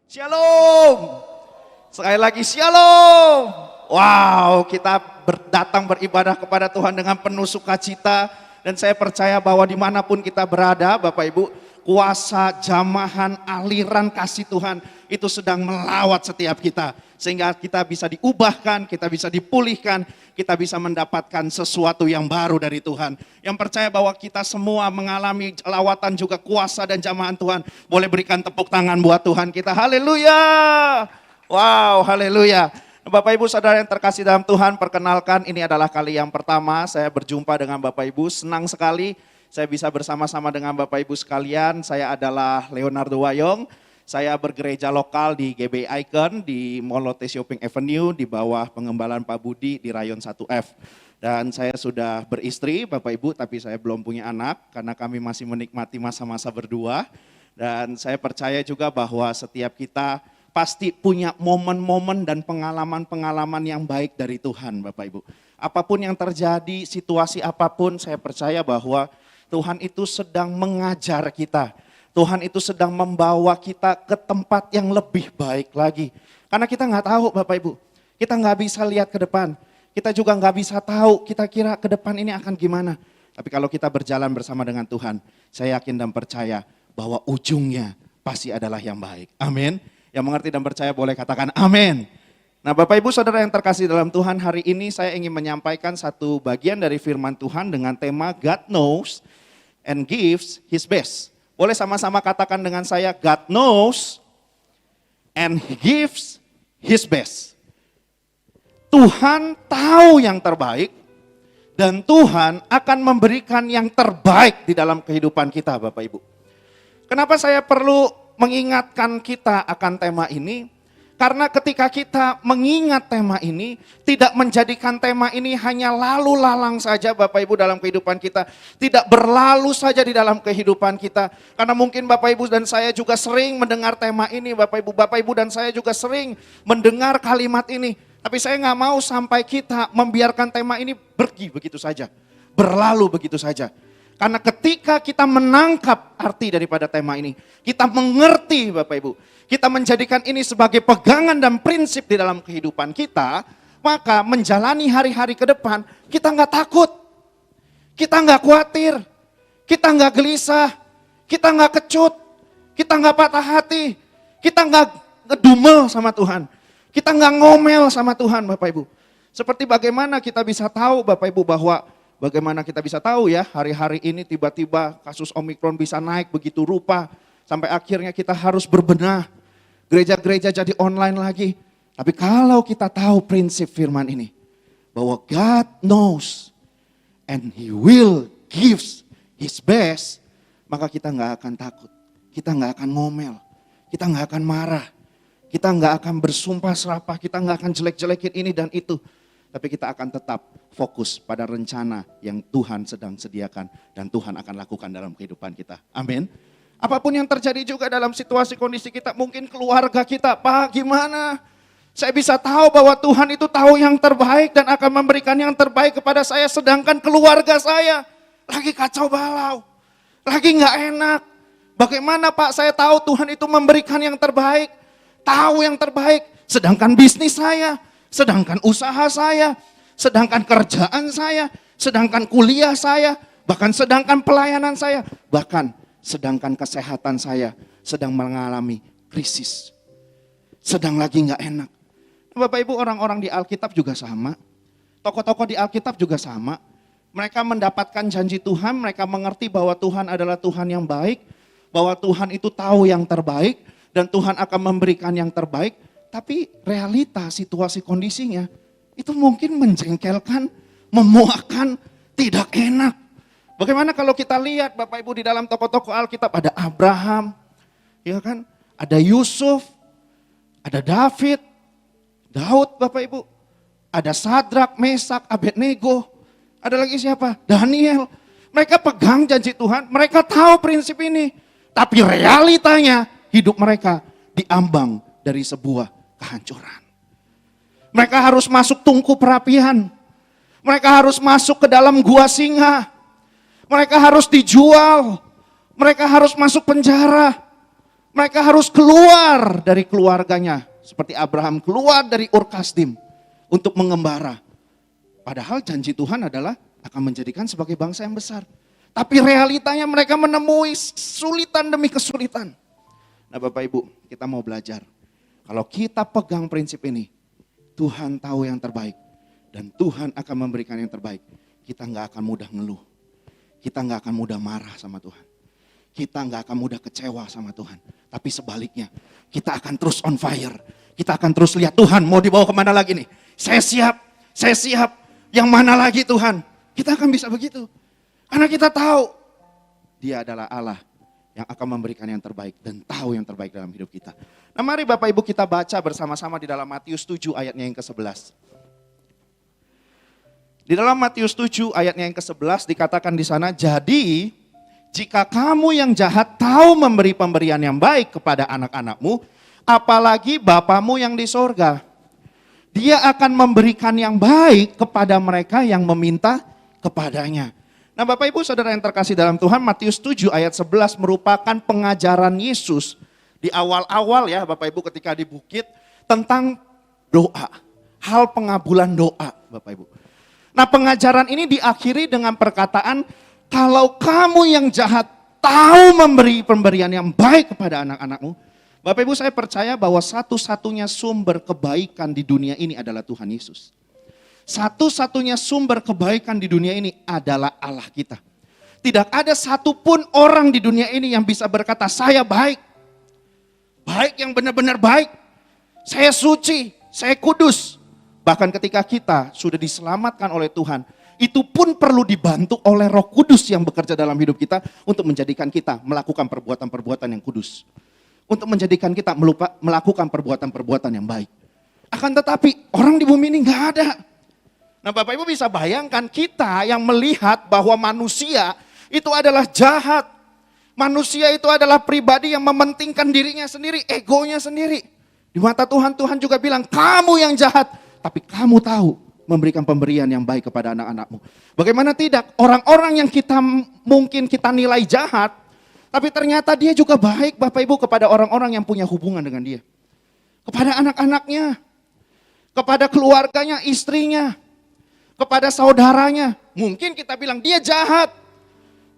Shalom. Sekali lagi shalom. Wow, kita datang beribadah kepada Tuhan dengan penuh sukacita. Dan saya percaya bahwa dimanapun kita berada, Bapak Ibu, kuasa, jamahan, aliran kasih Tuhan itu sedang melawat setiap kita. Sehingga kita bisa diubahkan, kita bisa dipulihkan, kita bisa mendapatkan sesuatu yang baru dari Tuhan. Yang percaya bahwa kita semua mengalami lawatan juga kuasa dan jamahan Tuhan. Boleh berikan tepuk tangan buat Tuhan kita. Haleluya. Wow, haleluya. Bapak Ibu Saudara yang terkasih dalam Tuhan, perkenalkan ini adalah kali yang pertama saya berjumpa dengan Bapak Ibu. Senang sekali saya bisa bersama-sama dengan Bapak Ibu sekalian. Saya adalah Leonardo Wayong. Saya bergereja lokal di GB Icon, di Mall Lotte Shopping Avenue, di bawah pengembalaan Pak Budi di Rayon 1F. Dan saya sudah beristri, Bapak Ibu, tapi saya belum punya anak, karena kami masih menikmati masa-masa berdua. Dan saya percaya juga bahwa setiap kita pasti punya momen-momen dan pengalaman-pengalaman yang baik dari Tuhan, Bapak Ibu. Apapun yang terjadi, situasi apapun, saya percaya bahwa Tuhan itu sedang mengajar kita. Tuhan itu sedang membawa kita ke tempat yang lebih baik lagi. Karena kita nggak tahu Bapak Ibu, kita nggak bisa lihat ke depan. Kita juga nggak bisa tahu kita kira ke depan ini akan gimana. Tapi kalau kita berjalan bersama dengan Tuhan, saya yakin dan percaya bahwa ujungnya pasti adalah yang baik. Amin. Yang mengerti dan percaya boleh katakan amin. Nah Bapak Ibu Saudara yang terkasih dalam Tuhan, hari ini saya ingin menyampaikan satu bagian dari firman Tuhan dengan tema God knows and gives His best. Boleh sama-sama katakan dengan saya, God knows and He gives His best. Tuhan tahu yang terbaik dan Tuhan akan memberikan yang terbaik di dalam kehidupan kita Bapak Ibu. Kenapa saya perlu mengingatkan kita akan tema ini? Karena ketika kita mengingat tema ini, tidak menjadikan tema ini hanya lalu lalang saja Bapak Ibu dalam kehidupan kita. Tidak berlalu saja di dalam kehidupan kita. Karena mungkin Bapak Ibu dan saya juga sering mendengar tema ini Bapak Ibu dan saya juga sering mendengar kalimat ini. Tapi saya nggak mau sampai kita membiarkan tema ini pergi begitu saja. Berlalu begitu saja. Karena ketika kita menangkap arti daripada tema ini, kita mengerti Bapak Ibu, kita menjadikan ini sebagai pegangan dan prinsip di dalam kehidupan kita, maka menjalani hari-hari ke depan, kita nggak takut, kita nggak khawatir, kita nggak gelisah, kita nggak kecut, kita nggak patah hati, kita nggak ngedumel sama Tuhan, kita nggak ngomel sama Tuhan Bapak Ibu. Seperti bagaimana kita bisa tahu Bapak Ibu bahwa bagaimana kita bisa tahu ya hari-hari ini tiba-tiba kasus Omikron bisa naik begitu rupa. Sampai akhirnya kita harus berbenah. Gereja-gereja jadi online lagi. Tapi kalau kita tahu prinsip firman ini. Bahwa God knows and He will gives His best. Maka kita nggak akan takut. Kita nggak akan ngomel. Kita nggak akan marah. Kita nggak akan bersumpah serapah. Kita nggak akan jelek-jelekin ini dan itu. Tapi kita akan tetap fokus pada rencana yang Tuhan sedang sediakan dan Tuhan akan lakukan dalam kehidupan kita. Amin. Apapun yang terjadi juga dalam situasi kondisi kita, mungkin keluarga kita, Pak gimana? Saya bisa tahu bahwa Tuhan itu tahu yang terbaik dan akan memberikan yang terbaik kepada saya, sedangkan keluarga saya lagi kacau balau, lagi nggak enak. Bagaimana Pak saya tahu Tuhan itu memberikan yang terbaik, tahu yang terbaik, sedangkan bisnis saya, sedangkan usaha saya, sedangkan kerjaan saya, sedangkan kuliah saya, bahkan sedangkan pelayanan saya, bahkan sedangkan kesehatan saya sedang mengalami krisis. Sedang lagi gak enak. Bapak Ibu orang-orang di Alkitab juga sama. Tokoh-tokoh di Alkitab juga sama. Mereka mendapatkan janji Tuhan, mereka mengerti bahwa Tuhan adalah Tuhan yang baik. Bahwa Tuhan itu tahu yang terbaik dan Tuhan akan memberikan yang terbaik. Tapi realita situasi kondisinya itu mungkin menjengkelkan, memuakkan, tidak enak. Bagaimana kalau kita lihat Bapak Ibu di dalam tokoh-tokoh Alkitab ada Abraham, ya kan? Ada Yusuf, ada Daud Bapak Ibu. Ada Sadrak, Mesak, Abednego. Ada lagi siapa? Daniel. Mereka pegang janji Tuhan, mereka tahu prinsip ini. Tapi realitanya hidup mereka diambang dari sebuah kehancuran. Mereka harus masuk tungku perapian. Mereka harus masuk ke dalam gua singa. Mereka harus dijual. Mereka harus masuk penjara. Mereka harus keluar dari keluarganya. Seperti Abraham keluar dari Ur Kasdim untuk mengembara. Padahal janji Tuhan adalah akan menjadikan sebagai bangsa yang besar. Tapi realitanya mereka menemui kesulitan demi kesulitan. Nah Bapak Ibu, kita mau belajar. Kalau kita pegang prinsip ini, Tuhan tahu yang terbaik. Dan Tuhan akan memberikan yang terbaik. Kita nggak akan mudah ngeluh. Kita nggak akan mudah marah sama Tuhan. Kita nggak akan mudah kecewa sama Tuhan. Tapi sebaliknya, kita akan terus on fire. Kita akan terus lihat Tuhan mau dibawa kemana lagi nih. Saya siap. Yang mana lagi Tuhan? Kita akan bisa begitu. Karena kita tahu Dia adalah Allah yang akan memberikan yang terbaik dan tahu yang terbaik dalam hidup kita. Nah mari Bapak Ibu kita baca bersama-sama di dalam Matius 7 ayatnya yang ke-11. Di dalam Matius 7 ayatnya yang ke-11 dikatakan di sana, jadi jika kamu yang jahat tahu memberi pemberian yang baik kepada anak-anakmu, apalagi Bapamu yang di sorga. Dia akan memberikan yang baik kepada mereka yang meminta kepadanya. Nah Bapak Ibu Saudara yang terkasih dalam Tuhan, Matius 7 ayat 11 merupakan pengajaran Yesus di awal-awal ya Bapak Ibu ketika di bukit tentang doa. Hal pengabulan doa Bapak Ibu. Nah pengajaran ini diakhiri dengan perkataan, kalau kamu yang jahat tahu memberi pemberian yang baik kepada anak-anakmu. Bapak Ibu saya percaya bahwa satu-satunya sumber kebaikan di dunia ini adalah Tuhan Yesus. Satu-satunya sumber kebaikan di dunia ini adalah Allah kita. Tidak ada satupun orang di dunia ini yang bisa berkata, saya baik. Baik yang benar-benar baik. Saya suci, saya kudus. Bahkan ketika kita sudah diselamatkan oleh Tuhan, itu pun perlu dibantu oleh Roh Kudus yang bekerja dalam hidup kita untuk menjadikan kita melakukan perbuatan-perbuatan yang kudus. Untuk menjadikan kita melakukan perbuatan-perbuatan yang baik. Akan tetapi orang di bumi ini nggak ada. Nah Bapak Ibu bisa bayangkan kita yang melihat bahwa manusia itu adalah jahat. Manusia itu adalah pribadi yang mementingkan dirinya sendiri, egonya sendiri. Di mata Tuhan, Tuhan juga bilang kamu yang jahat. Tapi kamu tahu memberikan pemberian yang baik kepada anak-anakmu. Bagaimana tidak? Orang-orang yang mungkin kita nilai jahat. Tapi ternyata dia juga baik Bapak Ibu kepada orang-orang yang punya hubungan dengan dia. Kepada anak-anaknya. Kepada keluarganya, istrinya. Kepada saudaranya, mungkin kita bilang dia jahat,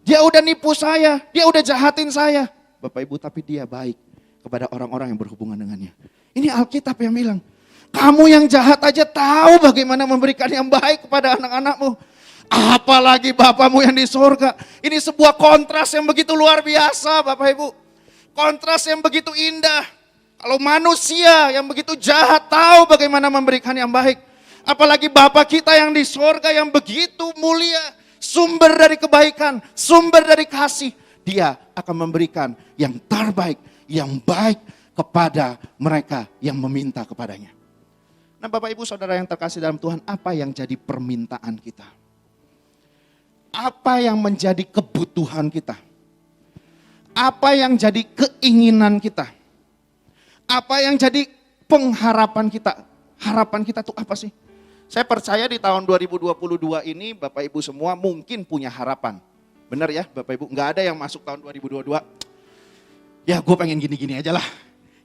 dia udah nipu saya, dia udah jahatin saya. Bapak Ibu tapi dia baik kepada orang-orang yang berhubungan dengannya. Ini Alkitab yang bilang, kamu yang jahat aja tahu bagaimana memberikan yang baik kepada anak-anakmu. Apalagi Bapamu yang di surga. Ini sebuah kontras yang begitu luar biasa Bapak Ibu. Kontras yang begitu indah. Kalau manusia yang begitu jahat tahu bagaimana memberikan yang baik. Apalagi Bapa kita yang di sorga yang begitu mulia, sumber dari kebaikan, sumber dari kasih. Dia akan memberikan yang terbaik, yang baik kepada mereka yang meminta kepadanya. Nah Bapak Ibu Saudara yang terkasih dalam Tuhan, apa yang jadi permintaan kita? Apa yang menjadi kebutuhan kita? Apa yang jadi keinginan kita? Apa yang jadi pengharapan kita? Harapan kita tuh apa sih? Saya percaya di tahun 2022 ini Bapak Ibu semua mungkin punya harapan. Benar ya Bapak Ibu? Nggak ada yang masuk tahun 2022. Ya gue pengen gini-gini aja lah.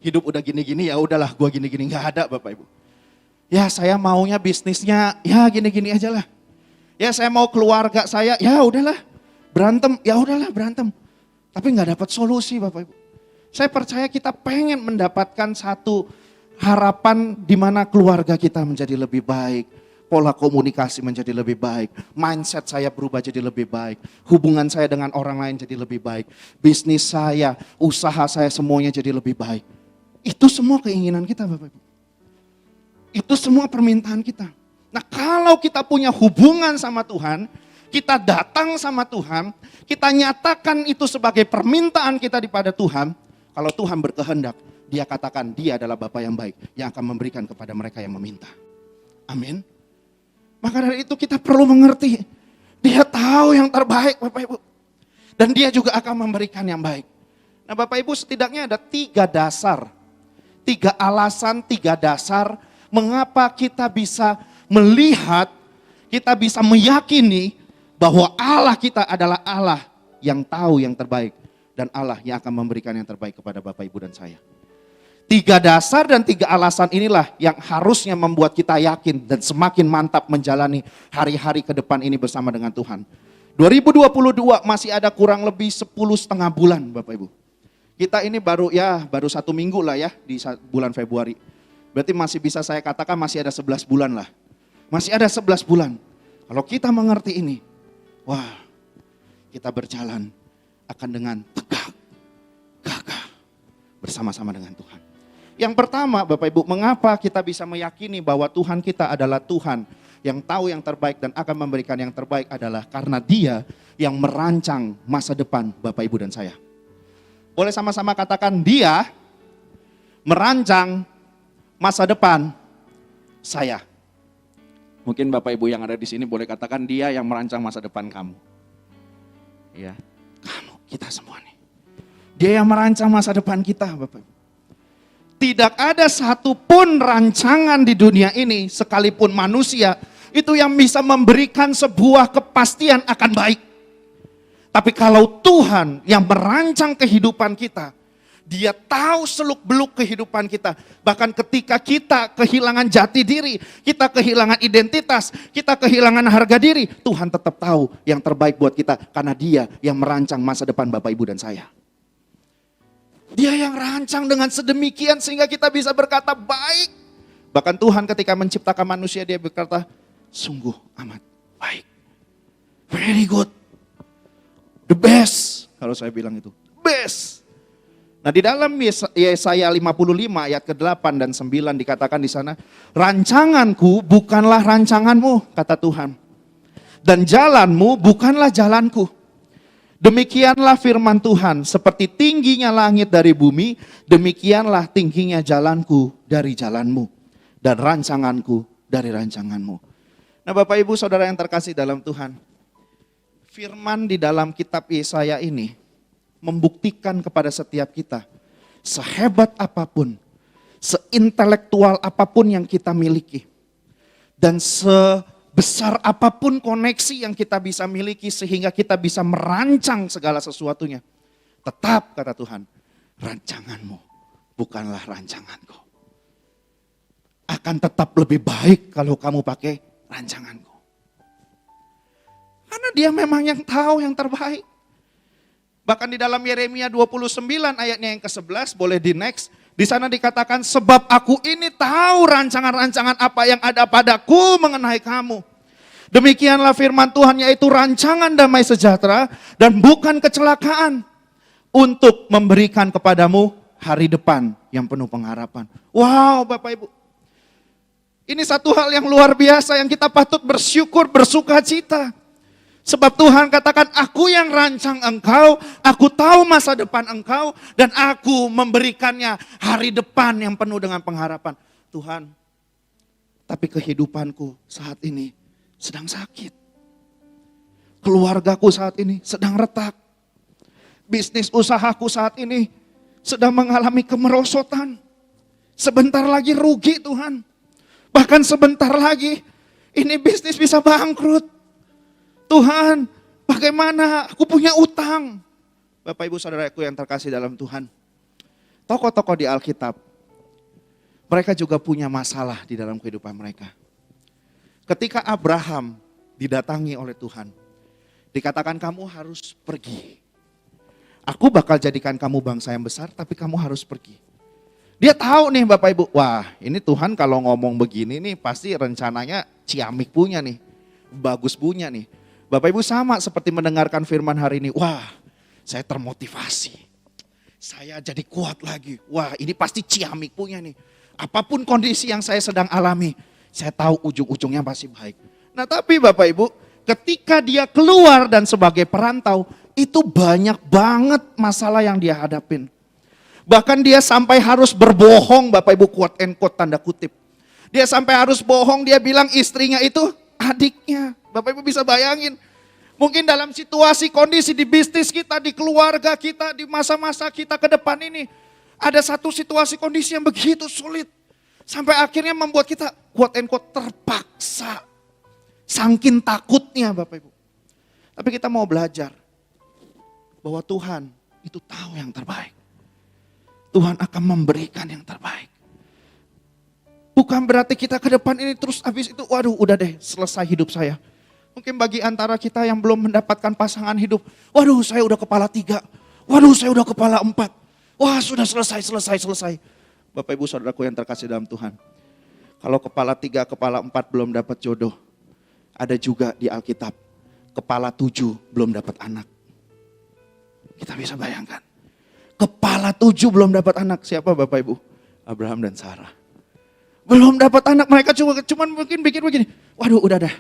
Hidup udah gini-gini ya udahlah gue gini-gini. Nggak ada Bapak Ibu. Ya saya maunya bisnisnya ya gini-gini aja lah. Ya saya mau keluarga saya ya udahlah. Berantem ya udahlah berantem. Tapi nggak dapat solusi Bapak Ibu. Saya percaya kita pengen mendapatkan satu harapan di mana keluarga kita menjadi lebih baik, pola komunikasi menjadi lebih baik, mindset saya berubah jadi lebih baik, hubungan saya dengan orang lain jadi lebih baik, bisnis saya, usaha saya semuanya jadi lebih baik. Itu semua keinginan kita Bapak Ibu. Itu semua permintaan kita. Nah kalau kita punya hubungan sama Tuhan, kita datang sama Tuhan, kita nyatakan itu sebagai permintaan kita kepada Tuhan, kalau Tuhan berkehendak, Dia katakan dia adalah Bapa yang baik yang akan memberikan kepada mereka yang meminta. Amin. Maka dari itu kita perlu mengerti. Dia tahu yang terbaik Bapak Ibu. Dan dia juga akan memberikan yang baik. Nah Bapak Ibu setidaknya ada 3 dasar. 3 alasan, 3 dasar mengapa kita bisa melihat, kita bisa meyakini bahwa Allah kita adalah Allah yang tahu yang terbaik dan Allah yang akan memberikan yang terbaik kepada Bapak, Ibu, dan saya. 3 dasar dan 3 alasan inilah yang harusnya membuat kita yakin dan semakin mantap menjalani hari-hari ke depan ini bersama dengan Tuhan. 2022 masih ada kurang lebih 10,5 bulan Bapak Ibu. Kita ini baru 1 minggu lah ya di bulan Februari. Berarti masih bisa saya katakan masih ada 11 bulan lah. Masih ada 11 bulan. Kalau kita mengerti ini, wah, kita berjalan akan dengan tegak, gagah bersama-sama dengan Tuhan. Yang pertama Bapak Ibu, mengapa kita bisa meyakini bahwa Tuhan kita adalah Tuhan yang tahu yang terbaik dan akan memberikan yang terbaik adalah karena Dia yang merancang masa depan Bapak, Ibu, dan saya. Boleh sama-sama katakan, Dia merancang masa depan saya. Mungkin Bapak Ibu yang ada di sini boleh katakan, Dia yang merancang masa depan kamu. Ya, kamu, kita semua nih. Dia yang merancang masa depan kita Bapak Ibu. Tidak ada satupun rancangan di dunia ini, sekalipun manusia, itu yang bisa memberikan sebuah kepastian akan baik. Tapi kalau Tuhan yang merancang kehidupan kita, Dia tahu seluk-beluk kehidupan kita. Bahkan ketika kita kehilangan jati diri, kita kehilangan identitas, kita kehilangan harga diri, Tuhan tetap tahu yang terbaik buat kita. Karena Dia yang merancang masa depan Bapak, Ibu, dan saya. Dia yang rancang dengan sedemikian sehingga kita bisa berkata baik. Bahkan Tuhan ketika menciptakan manusia, Dia berkata sungguh amat baik. Very good. The best. Kalau saya bilang itu, best. Nah di dalam Yesaya 55 ayat ke-8 dan 9 dikatakan di sana, rancanganku bukanlah rancanganmu, kata Tuhan. Dan jalanmu bukanlah jalanku. Demikianlah firman Tuhan, seperti tingginya langit dari bumi, demikianlah tingginya jalanku dari jalanmu, dan rancanganku dari rancanganmu. Nah Bapak, Ibu, Saudara yang terkasih dalam Tuhan, firman di dalam kitab Yesaya ini membuktikan kepada setiap kita, sehebat apapun, seintelektual apapun yang kita miliki, dan sebesar apapun koneksi yang kita bisa miliki sehingga kita bisa merancang segala sesuatunya, tetap kata Tuhan, rancanganmu bukanlah rancanganku. Akan tetap lebih baik kalau kamu pakai rancanganku. Karena Dia memang yang tahu yang terbaik. Bahkan di dalam Yeremia 29 ayatnya yang ke-11, boleh di next. Di sana dikatakan, sebab aku ini tahu rancangan-rancangan apa yang ada padaku mengenai kamu. Demikianlah firman Tuhan, yaitu rancangan damai sejahtera dan bukan kecelakaan. Untuk memberikan kepadamu hari depan yang penuh pengharapan. Wow Bapak Ibu. Ini satu hal yang luar biasa yang kita patut bersyukur, bersuka cita. Sebab Tuhan katakan, aku yang rancang engkau, aku tahu masa depan engkau, dan aku memberikannya hari depan yang penuh dengan pengharapan. Tuhan, tapi kehidupanku saat ini sedang sakit. Keluargaku saat ini sedang retak. Bisnis usahaku saat ini sedang mengalami kemerosotan. Sebentar lagi rugi Tuhan. Bahkan sebentar lagi ini bisnis bisa bangkrut. Tuhan, bagaimana? Aku punya utang. Bapak Ibu Saudaraku yang terkasih dalam Tuhan. Tokoh-tokoh di Alkitab, mereka juga punya masalah di dalam kehidupan mereka. Ketika Abraham didatangi oleh Tuhan, dikatakan kamu harus pergi. Aku bakal jadikan kamu bangsa yang besar, tapi kamu harus pergi. Dia tahu nih Bapak Ibu, wah ini Tuhan kalau ngomong begini nih pasti rencananya ciamik punya nih, bagus punya nih. Bapak Ibu sama seperti mendengarkan firman hari ini, wah saya termotivasi, saya jadi kuat lagi, wah ini pasti ciamik punya nih. Apapun kondisi yang saya sedang alami, saya tahu ujung-ujungnya pasti baik. Nah tapi Bapak Ibu, ketika dia keluar dan sebagai perantau, itu banyak banget masalah yang dia hadapin. Bahkan dia sampai harus berbohong, Bapak Ibu, quote and quote tanda kutip. Dia sampai harus bohong, dia bilang istrinya itu adiknya. Bapak Ibu bisa bayangin, mungkin dalam situasi kondisi di bisnis kita, di keluarga kita, di masa-masa kita ke depan ini, ada satu situasi kondisi yang begitu sulit. Sampai akhirnya membuat kita quote and quote terpaksa. Saking takutnya Bapak Ibu. Tapi kita mau belajar bahwa Tuhan itu tahu yang terbaik. Tuhan akan memberikan yang terbaik. Bukan berarti kita ke depan ini terus habis itu, waduh udah deh selesai hidup saya. Mungkin bagi antara kita yang belum mendapatkan pasangan hidup, waduh saya udah kepala 3, waduh saya udah kepala 4. Wah sudah selesai. Bapak ibu saudaraku yang terkasih dalam Tuhan. Kalau kepala 3, kepala 4 belum dapat jodoh, ada juga di Alkitab, kepala 7 belum dapat anak. Kita bisa bayangkan. Kepala 7 belum dapat anak. Siapa Bapak Ibu? Abraham dan Sarah. Belum dapat anak, mereka cuma mungkin bikin begini. Waduh udah dah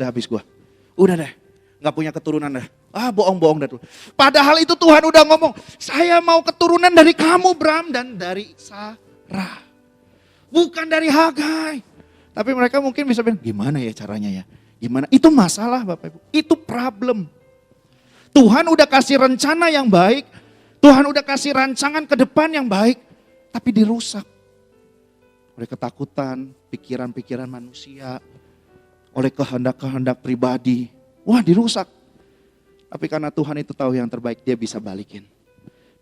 habis gua. Udah deh, gak punya keturunan dah. Bohong dah tuh. Padahal itu Tuhan udah ngomong, saya mau keturunan dari kamu Bram dan dari Sarah. Bukan dari Hagai. Tapi mereka mungkin bisa bilang, gimana ya caranya ya? Gimana? Itu masalah Bapak Ibu, itu problem. Tuhan udah kasih rencana yang baik, Tuhan udah kasih rancangan ke depan yang baik, tapi dirusak. Oleh ketakutan, pikiran-pikiran manusia, oleh kehendak-kehendak pribadi. Wah dirusak. Tapi karena Tuhan itu tahu yang terbaik, dia bisa balikin.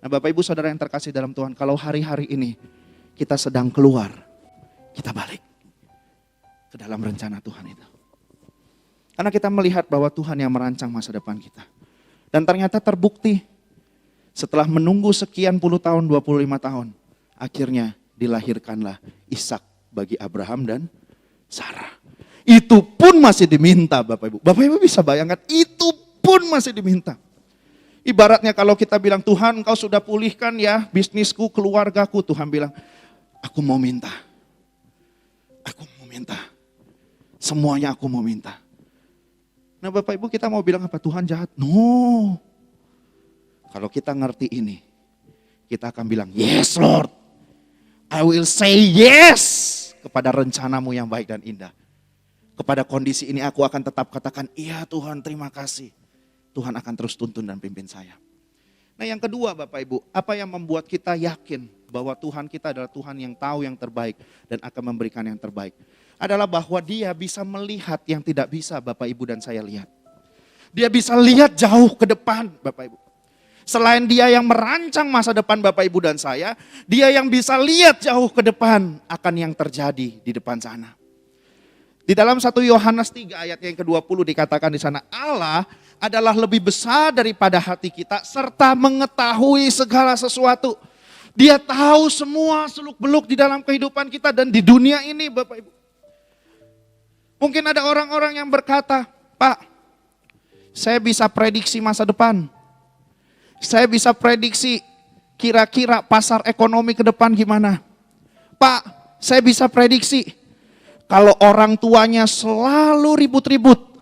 Nah Bapak Ibu Saudara yang terkasih dalam Tuhan, kalau hari-hari ini kita sedang keluar, kita balik ke dalam rencana Tuhan itu. Karena kita melihat bahwa Tuhan yang merancang masa depan kita. Dan ternyata terbukti setelah menunggu sekian puluh tahun, 25 tahun, akhirnya dilahirkanlah Ishak bagi Abraham dan Sarah. Itu pun masih diminta Bapak Ibu. Bapak Ibu bisa bayangkan, itu pun masih diminta. Ibaratnya kalau kita bilang, Tuhan engkau sudah pulihkan ya bisnisku, keluargaku. Tuhan bilang, aku mau minta. Aku mau minta. Semuanya aku mau minta. Nah Bapak Ibu kita mau bilang apa? Tuhan jahat? No. Kalau kita ngerti ini, kita akan bilang, yes Lord, I will say yes kepada rencanamu yang baik dan indah. Kepada kondisi ini aku akan tetap katakan, iya Tuhan terima kasih. Tuhan akan terus tuntun dan pimpin saya. Nah yang kedua Bapak Ibu, apa yang membuat kita yakin bahwa Tuhan kita adalah Tuhan yang tahu yang terbaik dan akan memberikan yang terbaik. Adalah bahwa dia bisa melihat yang tidak bisa Bapak Ibu dan saya lihat. Dia bisa lihat jauh ke depan Bapak Ibu. Selain dia yang merancang masa depan Bapak Ibu dan saya, dia yang bisa lihat jauh ke depan akan yang terjadi di depan sana. Di dalam 1 Yohanes 3 ayat yang ke-20 dikatakan di sana, Allah adalah lebih besar daripada hati kita serta mengetahui segala sesuatu. Dia tahu semua seluk-beluk di dalam kehidupan kita dan di dunia ini Bapak Ibu. Mungkin ada orang-orang yang berkata, Pak, saya bisa prediksi masa depan. Saya bisa prediksi kira-kira pasar ekonomi ke depan gimana. Pak, saya bisa prediksi kalau orang tuanya selalu ribut-ribut,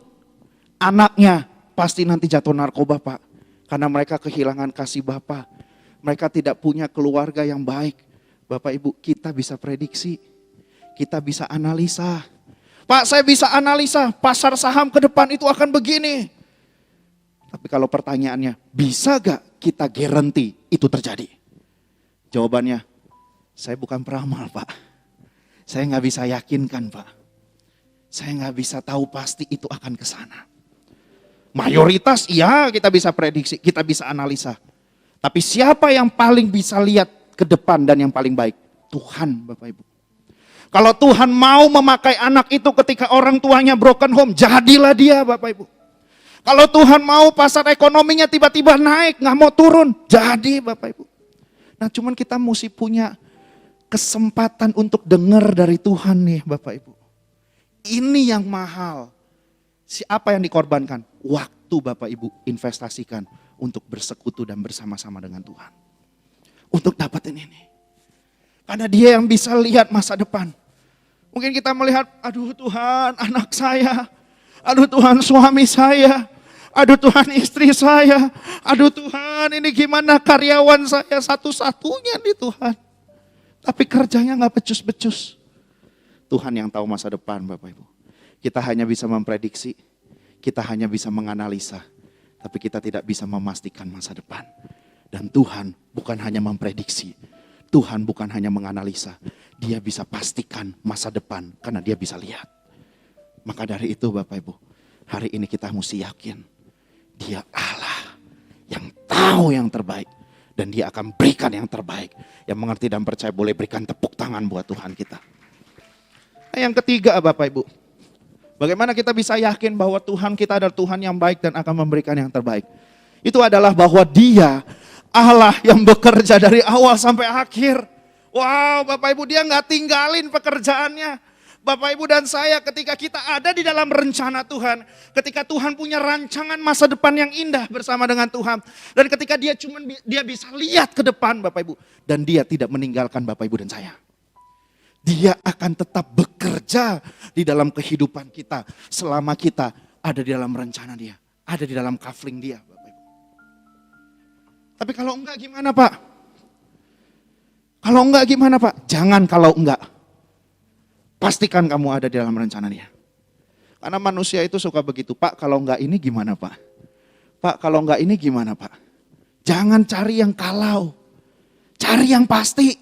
anaknya pasti nanti jatuh narkoba Pak. Karena mereka kehilangan kasih Bapak. Mereka tidak punya keluarga yang baik. Bapak Ibu, kita bisa prediksi. Kita bisa analisa. Pak, saya bisa analisa pasar saham ke depan itu akan begini. Tapi kalau pertanyaannya, bisa gak kita garanti itu terjadi? Jawabannya, saya bukan peramal Pak. Saya gak bisa yakinkan Pak. Saya gak bisa tahu pasti itu akan ke sana. Mayoritas iya kita bisa prediksi, kita bisa analisa. Tapi siapa yang paling bisa lihat ke depan dan yang paling baik? Tuhan Bapak Ibu. Kalau Tuhan mau memakai anak itu ketika orang tuanya broken home, jadilah dia Bapak Ibu. Kalau Tuhan mau pasar ekonominya tiba-tiba naik, gak mau turun, jadi Bapak Ibu. Nah cuman kita mesti punya kesempatan untuk dengar dari Tuhan nih Bapak Ibu. Ini yang mahal. Siapa yang dikorbankan? Waktu Bapak Ibu investasikan untuk bersekutu dan bersama-sama dengan Tuhan. Untuk dapatin ini. Karena dia yang bisa lihat masa depan. Mungkin kita melihat, aduh Tuhan anak saya. Aduh Tuhan suami saya. Aduh Tuhan istri saya. Aduh Tuhan ini gimana karyawan saya satu-satunya nih Tuhan. Tapi kerjanya gak becus-becus. Tuhan yang tahu masa depan Bapak Ibu. Kita hanya bisa memprediksi. Kita hanya bisa menganalisa. Tapi kita tidak bisa memastikan masa depan. Dan Tuhan bukan hanya memprediksi. Tuhan bukan hanya menganalisa. Dia bisa pastikan masa depan karena dia bisa lihat. Maka dari itu Bapak Ibu. Hari ini kita mesti yakin. Dia Allah yang tahu yang terbaik. Dan dia akan berikan yang terbaik. Yang mengerti dan percaya boleh berikan tepuk tangan buat Tuhan kita. Nah, yang ketiga Bapak Ibu. Bagaimana kita bisa yakin bahwa Tuhan kita adalah Tuhan yang baik dan akan memberikan yang terbaik. Itu adalah bahwa Dia Allah yang bekerja dari awal sampai akhir. Wow Bapak Ibu, Dia gak tinggalin pekerjaannya. Bapak Ibu dan saya ketika kita ada di dalam rencana Tuhan. Ketika Tuhan punya rancangan masa depan yang indah bersama dengan Tuhan. Dan ketika dia bisa lihat ke depan Bapak Ibu. Dan Dia tidak meninggalkan Bapak Ibu dan saya. Dia akan tetap bekerja di dalam kehidupan kita. Selama kita ada di dalam rencana Dia. Ada di dalam kafling Dia Bapak Ibu. Tapi kalau enggak gimana Pak? Kalau enggak gimana Pak? Jangan kalau enggak. Pastikan kamu ada di dalam rencana Dia. Karena manusia itu suka begitu. Pak kalau enggak ini gimana Pak? Pak kalau enggak ini gimana Pak? Jangan cari yang kalau. Cari yang pasti.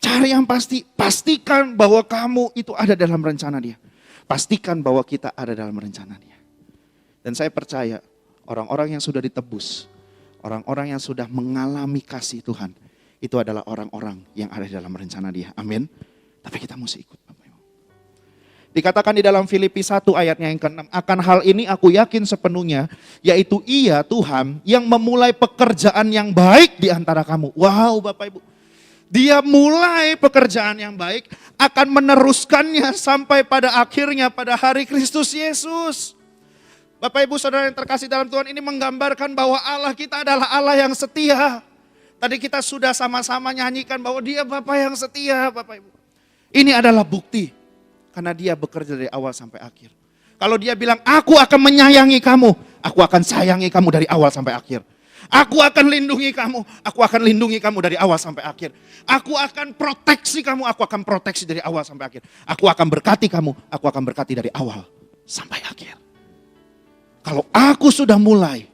Cari yang pasti. Pastikan bahwa kamu itu ada dalam rencana Dia. Pastikan bahwa kita ada dalam rencana Dia. Dan saya percaya orang-orang yang sudah ditebus. Orang-orang yang sudah mengalami kasih Tuhan. Itu adalah orang-orang yang ada dalam rencana Dia. Amin. Tapi kita mesti ikut Bapak Ibu. Dikatakan di dalam Filipi 1 ayatnya yang ke-6. Akan hal ini aku yakin sepenuhnya. Yaitu Ia Tuhan yang memulai pekerjaan yang baik di antara kamu. Wow Bapak Ibu. Dia mulai pekerjaan yang baik. Akan meneruskannya sampai pada akhirnya pada hari Kristus Yesus. Bapak Ibu Saudara yang terkasih dalam Tuhan, ini menggambarkan bahwa Allah kita adalah Allah yang setia. Tadi kita sudah sama-sama nyanyikan bahwa Dia Bapa yang setia Bapak Ibu. Ini adalah bukti. Karena Dia bekerja dari awal sampai akhir. Kalau Dia bilang, aku akan menyayangi kamu. Aku akan sayangi kamu dari awal sampai akhir. Aku akan lindungi kamu. Aku akan lindungi kamu dari awal sampai akhir. Aku akan proteksi kamu. Aku akan proteksi dari awal sampai akhir. Aku akan berkati kamu. Aku akan berkati dari awal sampai akhir. Kalau aku sudah mulai.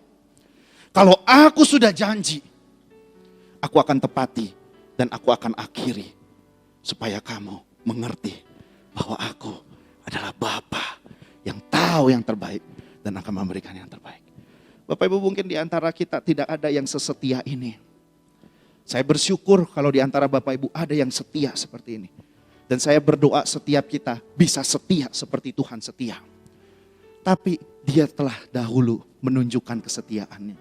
Kalau aku sudah janji. Aku akan tepati. Dan aku akan akhiri. Supaya kamu mengerti bahwa aku adalah Bapa yang tahu yang terbaik dan akan memberikan yang terbaik. Bapak Ibu mungkin di antara kita tidak ada yang sesetia ini. Saya bersyukur kalau di antara Bapak Ibu ada yang setia seperti ini. Dan saya berdoa setiap kita bisa setia seperti Tuhan setia. Tapi Dia telah dahulu menunjukkan kesetiaannya.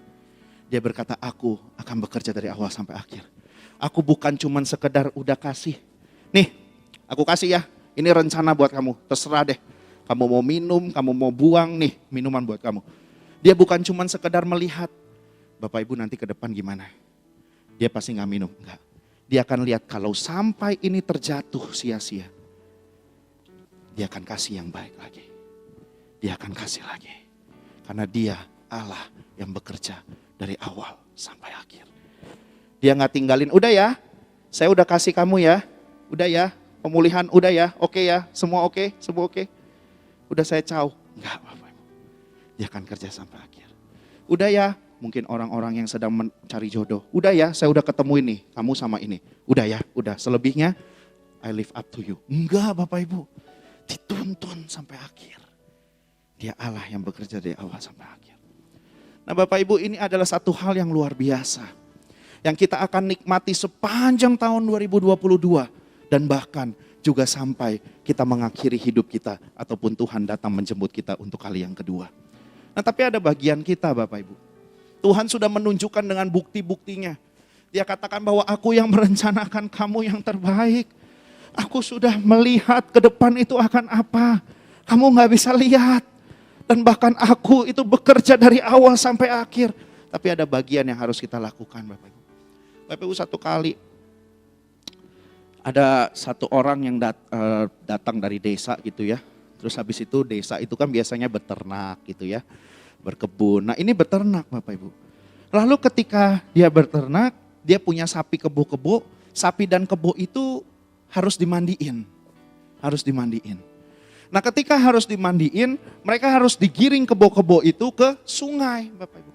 Dia berkata, aku akan bekerja dari awal sampai akhir. Aku bukan cuman sekedar udah kasih. Nih, aku kasih ya, ini rencana buat kamu, terserah deh. Kamu mau minum, kamu mau buang, nih minuman buat kamu. Dia bukan cuma sekedar melihat, Bapak Ibu nanti ke depan gimana. Dia pasti gak minum, enggak. Dia akan lihat kalau sampai ini terjatuh sia-sia. Dia akan kasih yang baik lagi. Dia akan kasih lagi. Karena Dia Allah yang bekerja dari awal sampai akhir. Dia gak tinggalin, udah ya, saya udah kasih kamu ya. Udah ya, pemulihan udah ya, oke ya, semua oke, semua oke. Udah saya caw, enggak Bapak Ibu. Dia akan kerja sampai akhir. Udah ya, mungkin orang-orang yang sedang mencari jodoh. Udah ya, saya udah ketemu ini, kamu sama ini. Udah ya, udah, selebihnya I live up to you. Enggak Bapak Ibu, dituntun sampai akhir. Dia Allah yang bekerja dari awal sampai akhir. Nah Bapak Ibu, ini adalah satu hal yang luar biasa. Yang kita akan nikmati sepanjang tahun 2022. Dan bahkan juga sampai kita mengakhiri hidup kita. Ataupun Tuhan datang menjemput kita untuk kali yang kedua. Nah tapi ada bagian kita Bapak Ibu. Tuhan sudah menunjukkan dengan bukti-buktinya. Dia katakan bahwa aku yang merencanakan kamu yang terbaik. Aku sudah melihat ke depan itu akan apa. Kamu gak bisa lihat. Dan bahkan aku itu bekerja dari awal sampai akhir. Tapi ada bagian yang harus kita lakukan Bapak Ibu. Bapak Ibu satu kali. Ada satu orang yang datang dari desa gitu ya. Terus habis itu desa itu kan biasanya beternak gitu ya. Berkebun. Nah ini beternak Bapak Ibu. Lalu ketika dia beternak, dia punya sapi kebo-kebo. Sapi dan kebo itu harus dimandiin. Harus dimandiin. Nah ketika harus dimandiin, mereka harus digiring kebo-kebo itu ke sungai Bapak Ibu.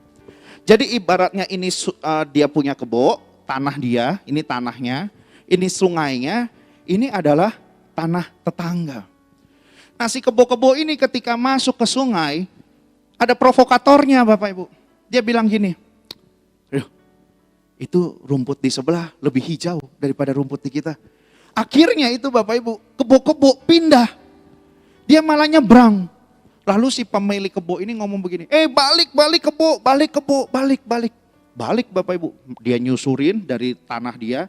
Jadi ibaratnya ini dia punya kebo, tanah dia, ini tanahnya. Ini sungainya, ini adalah tanah tetangga. Nah si kebo-kebo ini ketika masuk ke sungai, ada provokatornya Bapak Ibu. Dia bilang gini, itu rumput di sebelah lebih hijau daripada rumput di kita. Akhirnya itu Bapak Ibu, kebo-kebo pindah. Dia malah nyebrang. Lalu si pemilik kebo ini ngomong begini, balik kebo, balik Bapak Ibu. Dia nyusurin dari tanah dia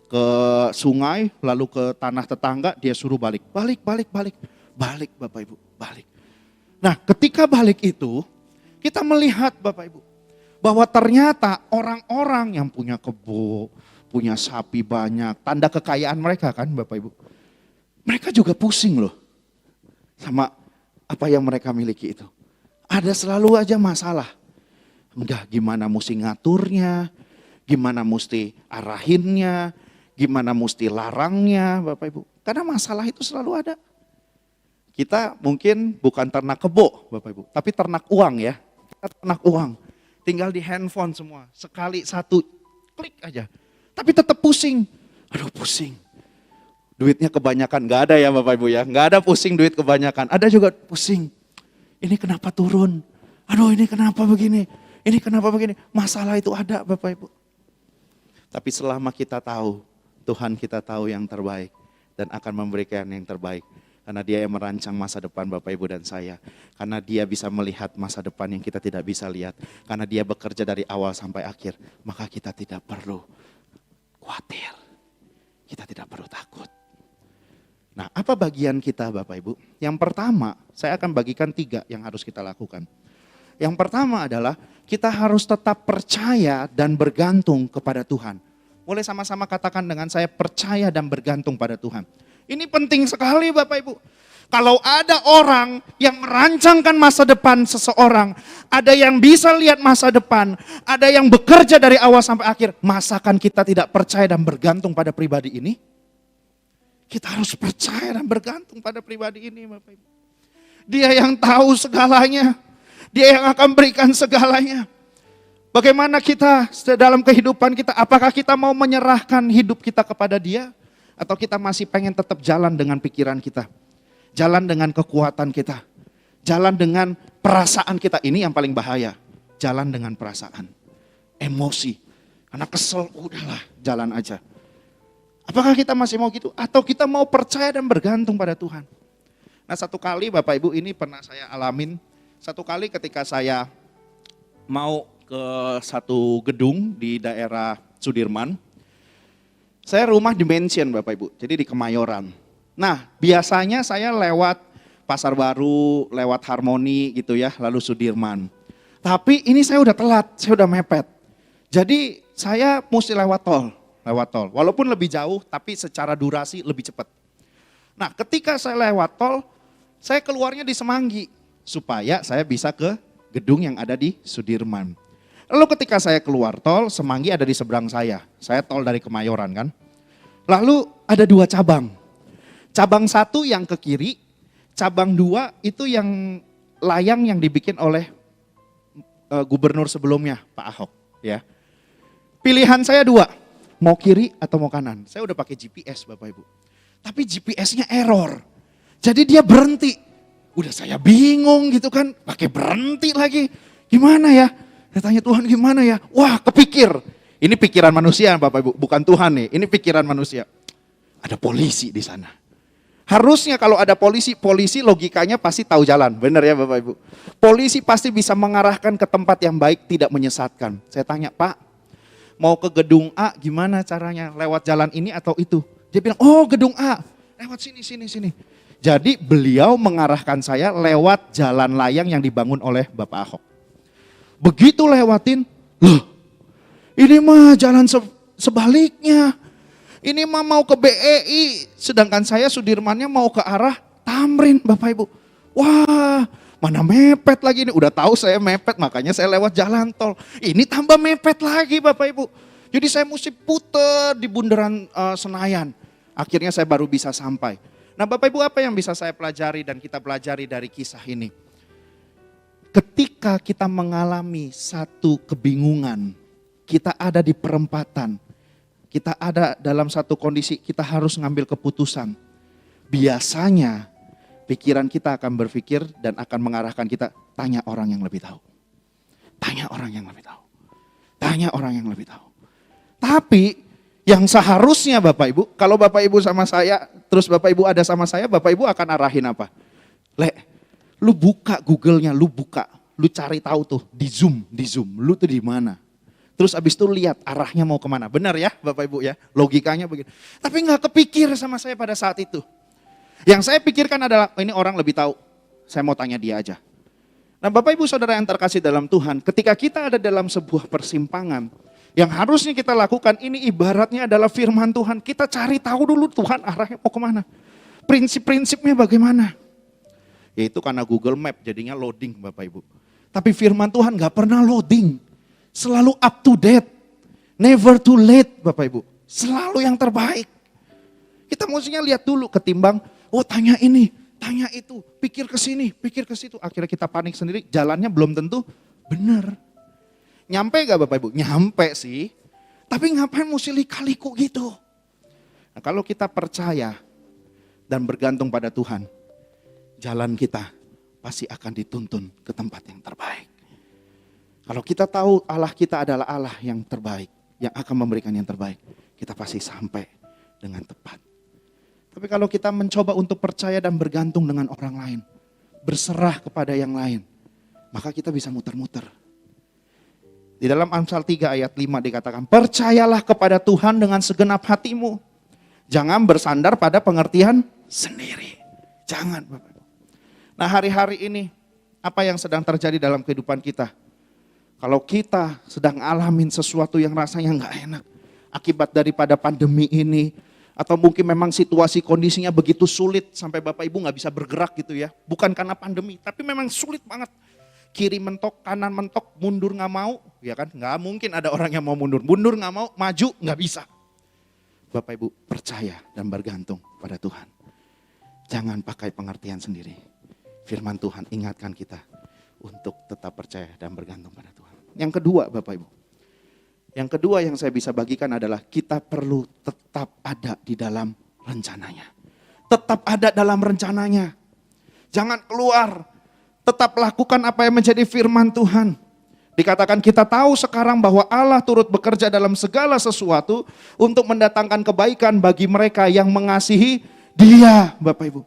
ke sungai, lalu ke tanah tetangga, dia suruh balik Bapak Ibu, balik. Nah ketika balik itu, kita melihat Bapak Ibu, bahwa ternyata orang-orang yang punya kebo, punya sapi banyak, tanda kekayaan mereka kan Bapak Ibu. Mereka juga pusing loh sama apa yang mereka miliki itu. Ada selalu aja masalah. Enggak, gimana mesti ngaturnya, gimana mesti arahinnya, gimana mesti larangnya Bapak Ibu. Karena masalah itu selalu ada. Kita mungkin bukan ternak kebo Bapak Ibu, tapi ternak uang ya. Kita ternak uang. Tinggal di handphone semua, sekali satu klik aja. Tapi tetap pusing, aduh pusing. Duitnya kebanyakan, gak ada ya Bapak Ibu ya. Gak ada pusing duit kebanyakan, ada juga pusing. Ini kenapa turun, aduh ini kenapa begini, ini kenapa begini. Masalah itu ada Bapak Ibu. Tapi selama kita tahu, Tuhan kita tahu yang terbaik dan akan memberikan yang terbaik. Karena dia yang merancang masa depan Bapak Ibu dan saya. Karena dia bisa melihat masa depan yang kita tidak bisa lihat. Karena dia bekerja dari awal sampai akhir. Maka kita tidak perlu khawatir. Kita tidak perlu takut. Nah apa bagian kita Bapak Ibu? Yang pertama saya akan bagikan 3 yang harus kita lakukan. Yang pertama adalah kita harus tetap percaya dan bergantung kepada Tuhan. Boleh sama-sama katakan dengan saya, percaya dan bergantung pada Tuhan. Ini penting sekali Bapak Ibu. Kalau ada orang yang merancangkan masa depan seseorang, ada yang bisa lihat masa depan, ada yang bekerja dari awal sampai akhir, masakan kita tidak percaya dan bergantung pada pribadi ini? Kita harus percaya dan bergantung pada pribadi ini Bapak Ibu. Dia yang tahu segalanya, dia yang akan berikan segalanya. Bagaimana kita dalam kehidupan kita, apakah kita mau menyerahkan hidup kita kepada dia? Atau kita masih pengen tetap jalan dengan pikiran kita, jalan dengan kekuatan kita, jalan dengan perasaan kita. Ini yang paling bahaya, jalan dengan perasaan, emosi. Karena kesel, udahlah jalan aja. Apakah kita masih mau gitu? Atau kita mau percaya dan bergantung pada Tuhan? Nah satu kali Bapak Ibu ini pernah saya alamin, satu kali ketika saya mau ke satu gedung di daerah Sudirman. Saya rumah di Mansion Bapak Ibu, jadi di Kemayoran. Nah biasanya saya lewat Pasar Baru, lewat Harmoni gitu ya, lalu Sudirman. Tapi ini saya udah telat, saya udah mepet. Jadi saya mesti lewat tol. Walaupun lebih jauh tapi secara durasi lebih cepat. Nah ketika saya lewat tol, saya keluarnya di Semanggi. Supaya saya bisa ke gedung yang ada di Sudirman. Lalu ketika saya keluar tol, Semanggi ada di seberang saya. Saya tol dari Kemayoran kan. Lalu ada 2 cabang. Cabang 1 yang ke kiri, cabang 2 itu yang layang yang dibikin oleh gubernur sebelumnya, Pak Ahok. Ya. Pilihan saya 2, mau kiri atau mau kanan. Saya udah pakai GPS Bapak Ibu. Tapi GPS-nya error. Jadi dia berhenti. Udah saya bingung gitu kan, pakai berhenti lagi. Gimana ya? Saya tanya Tuhan gimana ya? Wah kepikir. Ini pikiran manusia Bapak Ibu, bukan Tuhan nih. Ini pikiran manusia. Ada polisi di sana. Harusnya kalau ada polisi logikanya pasti tahu jalan. Benar ya Bapak Ibu. Polisi pasti bisa mengarahkan ke tempat yang baik, tidak menyesatkan. Saya tanya, Pak, mau ke gedung A gimana caranya? Lewat jalan ini atau itu? Dia bilang, oh gedung A. Lewat sini. Jadi beliau mengarahkan saya lewat jalan layang yang dibangun oleh Bapak Ahok. Begitu lewatin, loh ini mah jalan sebaliknya. Ini mah mau ke BEI, sedangkan saya Sudirmannya mau ke arah Tamrin Bapak Ibu. Wah mana mepet lagi nih, udah tahu saya mepet makanya saya lewat jalan tol. Ini tambah mepet lagi Bapak Ibu. Jadi saya mesti puter di bundaran Senayan. Akhirnya saya baru bisa sampai. Nah Bapak Ibu apa yang bisa saya pelajari dan kita pelajari dari kisah ini? Ketika kita mengalami satu kebingungan, kita ada di perempatan, kita ada dalam satu kondisi kita harus ngambil keputusan. Biasanya pikiran kita akan berpikir dan akan mengarahkan kita, tanya orang yang lebih tahu. Tanya orang yang lebih tahu. Tanya orang yang lebih tahu. Tapi yang seharusnya Bapak Ibu, kalau Bapak Ibu sama saya, terus Bapak Ibu ada sama saya, Bapak Ibu akan arahin apa? Lu buka Google-nya, lu cari tahu tuh di Zoom, lu tuh di mana? Terus abis itu lihat arahnya mau kemana. Benar ya Bapak Ibu ya, logikanya begitu. Tapi nggak kepikir sama saya pada saat itu. Yang saya pikirkan adalah, ini orang lebih tahu, saya mau tanya dia aja. Nah Bapak Ibu Saudara yang terkasih dalam Tuhan, ketika kita ada dalam sebuah persimpangan, yang harusnya kita lakukan ini ibaratnya adalah firman Tuhan. Kita cari tahu dulu Tuhan arahnya mau kemana. Prinsip-prinsipnya bagaimana. Yaitu karena Google Map jadinya loading Bapak Ibu. Tapi firman Tuhan gak pernah loading. Selalu up to date. Never too late Bapak Ibu. Selalu yang terbaik. Kita mestinya lihat dulu ketimbang, oh tanya ini, tanya itu, pikir ke sini, pikir ke situ. Akhirnya kita panik sendiri, jalannya belum tentu benar. Nyampe gak Bapak Ibu? Nyampe sih. Tapi ngapain mesti lika-liku gitu? Nah, kalau kita percaya dan bergantung pada Tuhan, jalan kita pasti akan dituntun ke tempat yang terbaik. Kalau kita tahu Allah kita adalah Allah yang terbaik, yang akan memberikan yang terbaik, kita pasti sampai dengan tepat. Tapi kalau kita mencoba untuk percaya dan bergantung dengan orang lain, berserah kepada yang lain, maka kita bisa muter-muter. Di dalam Amsal 3 ayat 5 dikatakan, percayalah kepada Tuhan dengan segenap hatimu. Jangan bersandar pada pengertian sendiri. Jangan Bapak. Nah hari-hari ini, apa yang sedang terjadi dalam kehidupan kita? Kalau kita sedang alamin sesuatu yang rasanya nggak enak, akibat daripada pandemi ini, atau mungkin memang situasi kondisinya begitu sulit, sampai Bapak Ibu nggak bisa bergerak gitu ya. Bukan karena pandemi, tapi memang sulit banget. Kiri mentok, kanan mentok, mundur nggak mau, ya kan? Nggak mungkin ada orang yang mau mundur nggak mau, maju nggak bisa. Bapak Ibu percaya dan bergantung pada Tuhan. Jangan pakai pengertian sendiri. Firman Tuhan ingatkan kita untuk tetap percaya dan bergantung pada Tuhan. Yang kedua Bapak Ibu, yang kedua yang saya bisa bagikan adalah kita perlu tetap ada di dalam rencananya. Tetap ada dalam rencananya. Jangan keluar. Tetap lakukan apa yang menjadi firman Tuhan. Dikatakan kita tahu sekarang bahwa Allah turut bekerja dalam segala sesuatu untuk mendatangkan kebaikan bagi mereka yang mengasihi Dia, Bapak Ibu.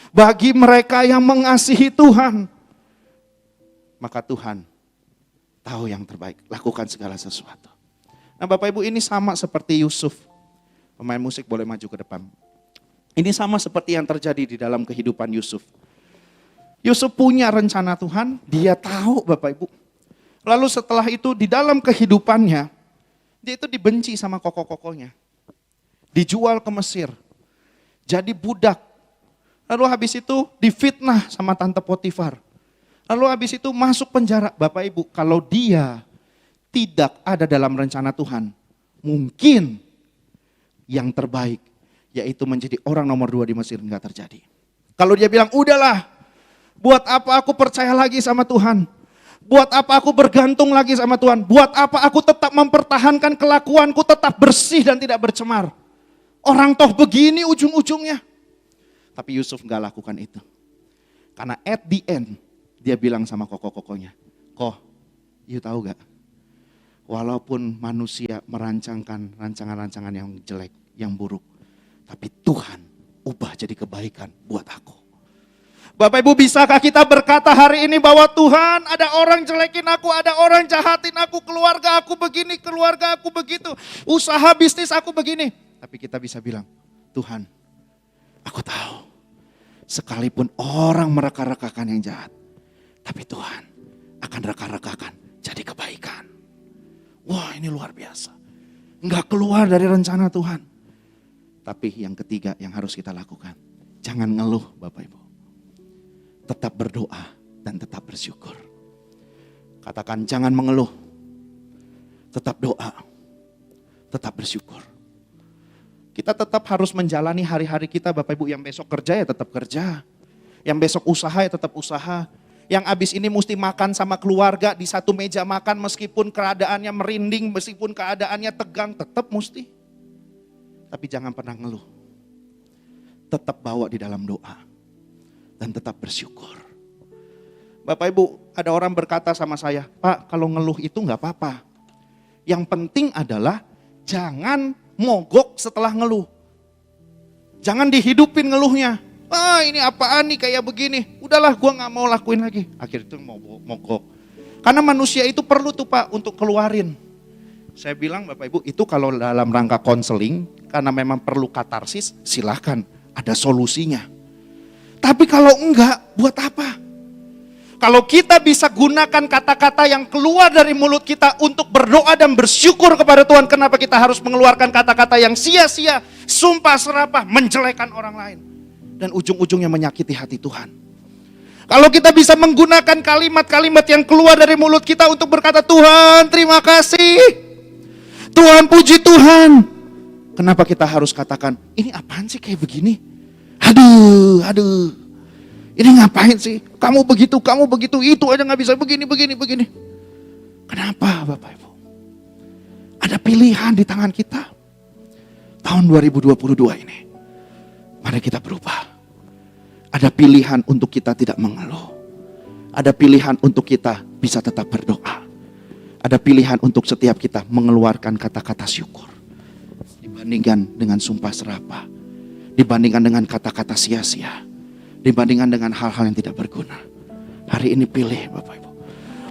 Bagi mereka yang mengasihi Tuhan. Maka Tuhan tahu yang terbaik, lakukan segala sesuatu. Nah Bapak Ibu, ini sama seperti Yusuf. Pemain musik boleh maju ke depan. Ini sama seperti yang terjadi di dalam kehidupan Yusuf. Yusuf punya rencana Tuhan, dia tahu Bapak Ibu. Lalu setelah itu di dalam kehidupannya, dia itu dibenci sama koko-kokonya. Dijual ke Mesir, jadi budak. Lalu habis itu difitnah sama tante Potifar. Lalu habis itu masuk penjara. Bapak Ibu, kalau dia tidak ada dalam rencana Tuhan, mungkin yang terbaik, yaitu menjadi orang nomor 2 di Mesir, enggak terjadi. Kalau dia bilang, udahlah, buat apa aku percaya lagi sama Tuhan? Buat apa aku bergantung lagi sama Tuhan? Buat apa aku tetap mempertahankan kelakuanku tetap bersih dan tidak bercemar? Orang toh begini ujung-ujungnya. Tapi Yusuf gak lakukan itu. Karena at the end, dia bilang sama koko-kokonya, you tahu gak? Walaupun manusia merancangkan rancangan-rancangan yang jelek, yang buruk, tapi Tuhan ubah jadi kebaikan buat aku. Bapak Ibu, bisakah kita berkata hari ini bahwa Tuhan, ada orang jelekin aku, ada orang jahatin aku, keluarga aku begini, keluarga aku begitu, usaha bisnis aku begini. Tapi kita bisa bilang, Tuhan, aku tahu, sekalipun orang mereka-rekakan yang jahat, tapi Tuhan akan reka-rekakan jadi kebaikan. Wah, ini luar biasa. Enggak keluar dari rencana Tuhan. Tapi yang ketiga yang harus kita lakukan, jangan ngeluh Bapak Ibu. Tetap berdoa dan tetap bersyukur. Katakan jangan mengeluh. Tetap doa. Tetap bersyukur. Kita tetap harus menjalani hari-hari kita Bapak Ibu. Yang besok kerja ya tetap kerja. Yang besok usaha ya tetap usaha. Yang abis ini mesti makan sama keluarga di satu meja makan meskipun keadaannya merinding, meskipun keadaannya tegang, tetap mesti. Tapi jangan pernah ngeluh. Tetap bawa di dalam doa. Dan tetap bersyukur. Bapak Ibu, ada orang berkata sama saya, Pak, kalau ngeluh itu gak apa-apa. Yang penting adalah jangan mogok setelah ngeluh. Jangan dihidupin ngeluhnya. Ah ini apaan nih kayak begini. Udahlah gue gak mau lakuin lagi. Akhirnya itu mogok. Karena manusia itu perlu tuh Pak untuk keluarin. Saya bilang Bapak Ibu itu kalau dalam rangka konseling. Karena memang perlu katarsis silahkan ada solusinya. Tapi kalau enggak buat apa? Kalau kita bisa gunakan kata-kata yang keluar dari mulut kita untuk berdoa dan bersyukur kepada Tuhan. Kenapa kita harus mengeluarkan kata-kata yang sia-sia, sumpah serapah, menjelekan orang lain. Dan ujung-ujungnya menyakiti hati Tuhan. Kalau kita bisa menggunakan kalimat-kalimat yang keluar dari mulut kita untuk berkata, Tuhan terima kasih. Tuhan puji Tuhan. Kenapa kita harus katakan, ini apaan sih kayak begini? Aduh. Ini ngapain sih? Kamu begitu, itu aja gak bisa begini. Kenapa Bapak Ibu? Ada pilihan di tangan kita. Tahun 2022 ini. Mari kita berubah. Ada pilihan untuk kita tidak mengeluh. Ada pilihan untuk kita bisa tetap berdoa. Ada pilihan untuk setiap kita mengeluarkan kata-kata syukur. Dibandingkan dengan sumpah serapah. Dibandingkan dengan kata-kata sia-sia. Dibandingkan dengan hal-hal yang tidak berguna. Hari ini pilih Bapak Ibu.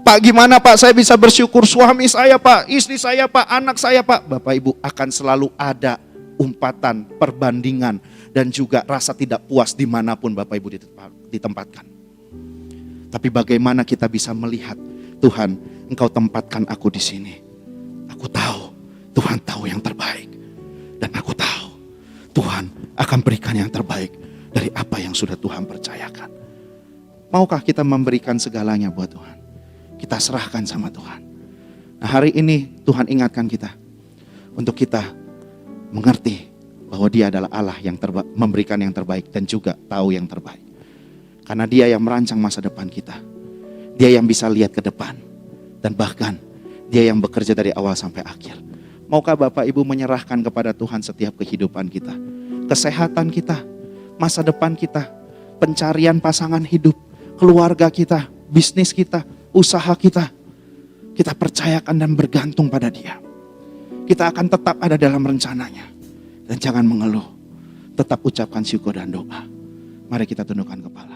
Pak gimana Pak saya bisa bersyukur, suami saya Pak, istri saya Pak, anak saya Pak. Bapak Ibu akan selalu ada umpatan, perbandingan. Dan juga rasa tidak puas dimanapun Bapak Ibu ditempatkan. Tapi bagaimana kita bisa melihat, Tuhan Engkau tempatkan aku di sini. Aku tahu Tuhan tahu yang terbaik. Dan aku tahu Tuhan akan berikan yang terbaik dari apa yang sudah Tuhan percayakan. Maukah kita memberikan segalanya buat Tuhan? Kita serahkan sama Tuhan. Nah hari ini Tuhan ingatkan kita. Untuk kita mengerti bahwa Dia adalah Allah yang memberikan yang terbaik dan juga tahu yang terbaik. Karena Dia yang merancang masa depan kita. Dia yang bisa lihat ke depan. Dan bahkan Dia yang bekerja dari awal sampai akhir. Maukah Bapak Ibu menyerahkan kepada Tuhan setiap kehidupan kita? Kesehatan kita, masa depan kita, pencarian pasangan hidup, keluarga kita, bisnis kita, usaha kita. Kita percayakan dan bergantung pada Dia. Kita akan tetap ada dalam rencananya. Dan jangan mengeluh. Tetap ucapkan syukur dan doa. Mari kita tundukkan kepala.